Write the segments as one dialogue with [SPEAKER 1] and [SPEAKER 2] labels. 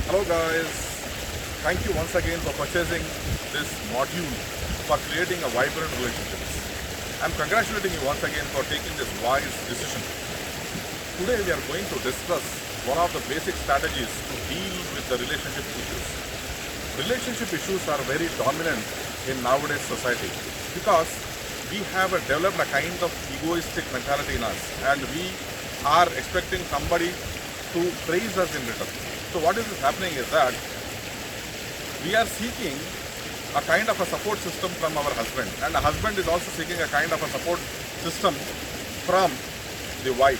[SPEAKER 1] Hello guys, thank you once again for purchasing this module for creating a vibrant relationships. I'm congratulating you once again for taking this wise decision. Today we are going to discuss one of the basic strategies to deal with the relationship issues. Relationship issues are very dominant in nowadays society because we have developed a kind of egoistic mentality in us and we are expecting somebody to praise us in return. So what is happening is that we are seeking a kind of a support system from our husband, and the husband is also seeking a kind of a support system from the wife.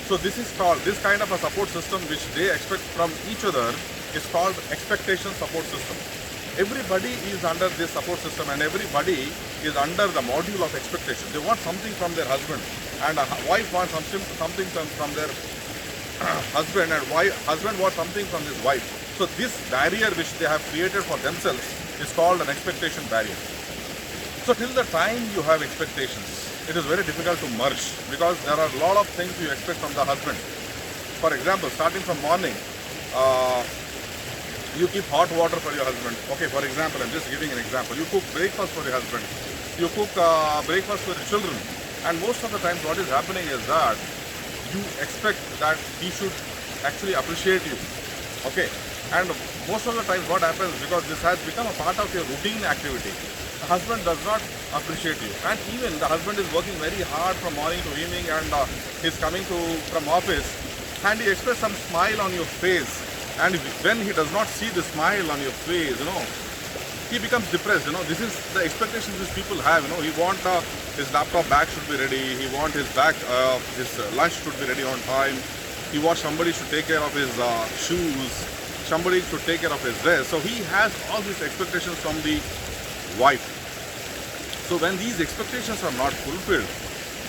[SPEAKER 1] So this is called, this kind of a support system which they expect from each other is called expectation support system. Everybody is under this support system and everybody is under the module of expectation. They want something from their husband, and a wife wants something from their husband, and husband wants something from his wife. So this barrier which they have created for themselves is called an expectation barrier. So till the time you have expectations, it is very difficult to merge because there are a lot of things you expect from the husband. For example, starting from morning, you keep hot water for your husband. Okay, for example, I'm just giving an example. You cook breakfast for your husband. You cook breakfast for your children. And most of the times what is happening is that you expect that he should actually appreciate you. Okay. And most of the times what happens, because this has become a part of your routine activity, the husband does not appreciate you. And even the husband is working very hard from morning to evening, and he's coming from office and he expects some smile on your face. And when he does not see the smile on your face, he becomes depressed. This is the expectations which people have. He wants his laptop bag should be ready. He wants his his lunch should be ready on time. He wants somebody should take care of his shoes. Somebody should take care of his dress. So he has all these expectations from the wife. So when these expectations are not fulfilled,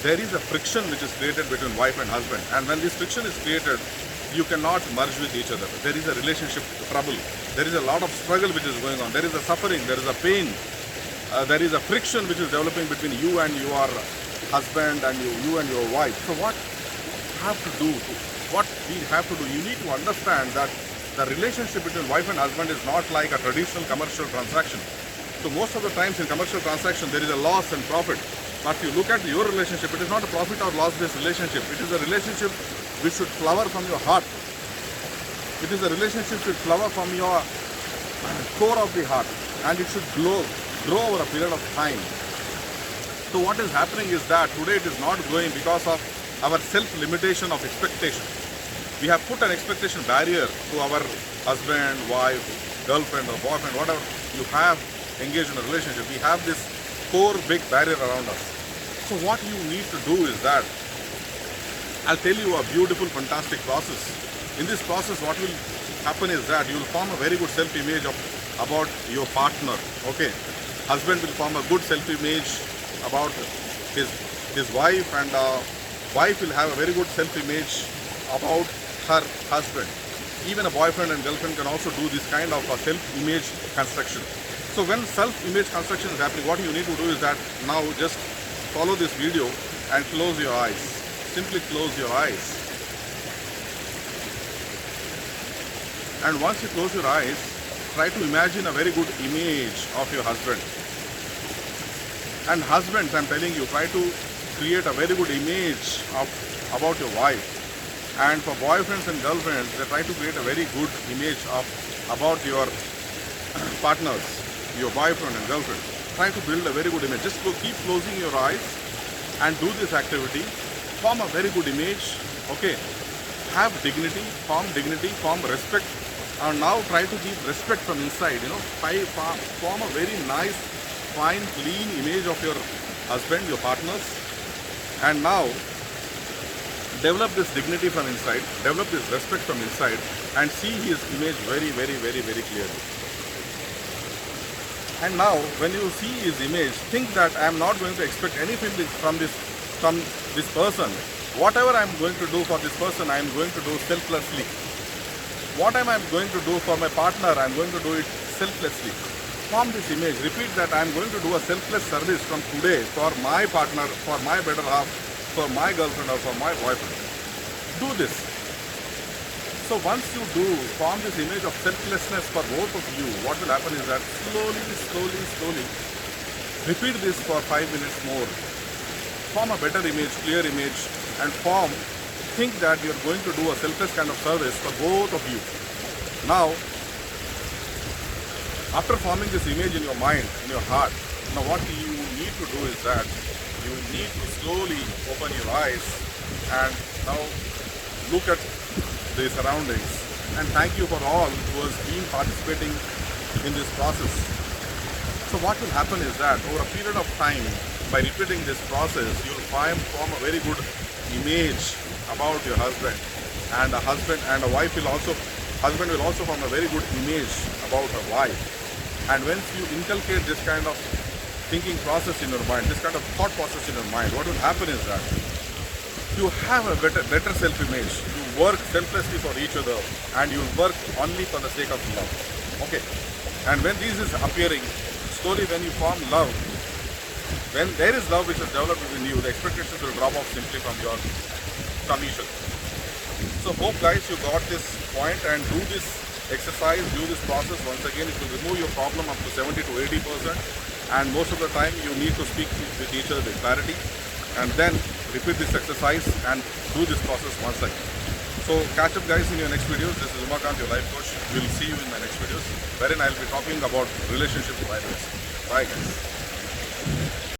[SPEAKER 1] there is a friction which is created between wife and husband. And when this friction is created, you cannot merge with each other. There is a relationship trouble. There is a lot of struggle which is going on. There is a suffering. There is a pain. There is a friction which is developing between you and your husband and you and your wife. So what we have to do, you need to understand that the relationship between wife and husband is not like a traditional commercial transaction. So most of the times in commercial transaction, there is a loss and profit. But if you look at your relationship, it is not a profit or loss-based relationship. It is a relationship which should flower from your heart. It is a relationship which should flower from your core of the heart, and it should grow over a period of time. So what is happening is that today it is not growing because of our self-limitation of expectation. We have put an expectation barrier to our husband, wife, girlfriend or boyfriend, whatever you have engaged in a relationship. We have this core big barrier around us. So what you need to do is that I'll tell you a beautiful, fantastic process. In this process, what will happen is that you will form a very good self-image about your partner. Okay, husband will form a good self-image about his wife, and wife will have a very good self-image about her husband. Even a boyfriend and girlfriend can also do this kind of a self-image construction. So when self-image construction is happening, what you need to do is that now just follow this video and close your eyes. Simply close your eyes. And once you close your eyes, try to imagine a very good image of your husband. And husbands, I'm telling you, try to create a very good image about your wife. And for boyfriends and girlfriends, they try to create a very good image about your partners, your boyfriend and girlfriend. Try to build a very good image. Just keep closing your eyes and do this activity. Form a very good image. Okay. Have dignity, form respect. And now try to keep respect from inside. Form a very nice, fine, clean image of your husband, your partners. And now develop this dignity from inside, develop this respect from inside, and see his image very, very, very, very clearly. And now, when you see his image, think that I am not going to expect anything from this person. Whatever I am going to do for this person, I am going to do selflessly. What am I going to do for my partner, I am going to do it selflessly. Form this image. Repeat that I am going to do a selfless service from today for my partner, for my better half, for my girlfriend or for my boyfriend. Do this. So once you do form this image of selflessness for both of you, what will happen is that slowly, repeat this for 5 minutes more. Form a better image, clear image, and think that you're going to do a selfless kind of service for both of you. Now, after forming this image in your mind, in your heart, now what you need to do is that you need to slowly open your eyes and now look at the surroundings, and thank you for all who has been participating in this process. So what will happen is that over a period of time, by repeating this process, you will form a very good image about your husband, and a husband and a wife will also form a very good image about a wife. And once you inculcate this kind of thinking process in your mind, this kind of thought process in your mind, what will happen is that you have a better self-image. You work selflessly for each other, and you work only for the sake of love. Okay. And when this is appearing, slowly when you form love, when there is love which is developed within you, the expectations will drop off simply from each other. So hope guys you got this point, and do this exercise, do this process. Once again, it will remove your problem up to 70 to 80%, and most of the time you need to speak with each other with clarity, and then repeat this exercise and do this process once again. So catch up guys in your next videos. This is Umakant, your life coach. We'll see you in my next videos, wherein I'll be talking about relationship violence. Bye guys.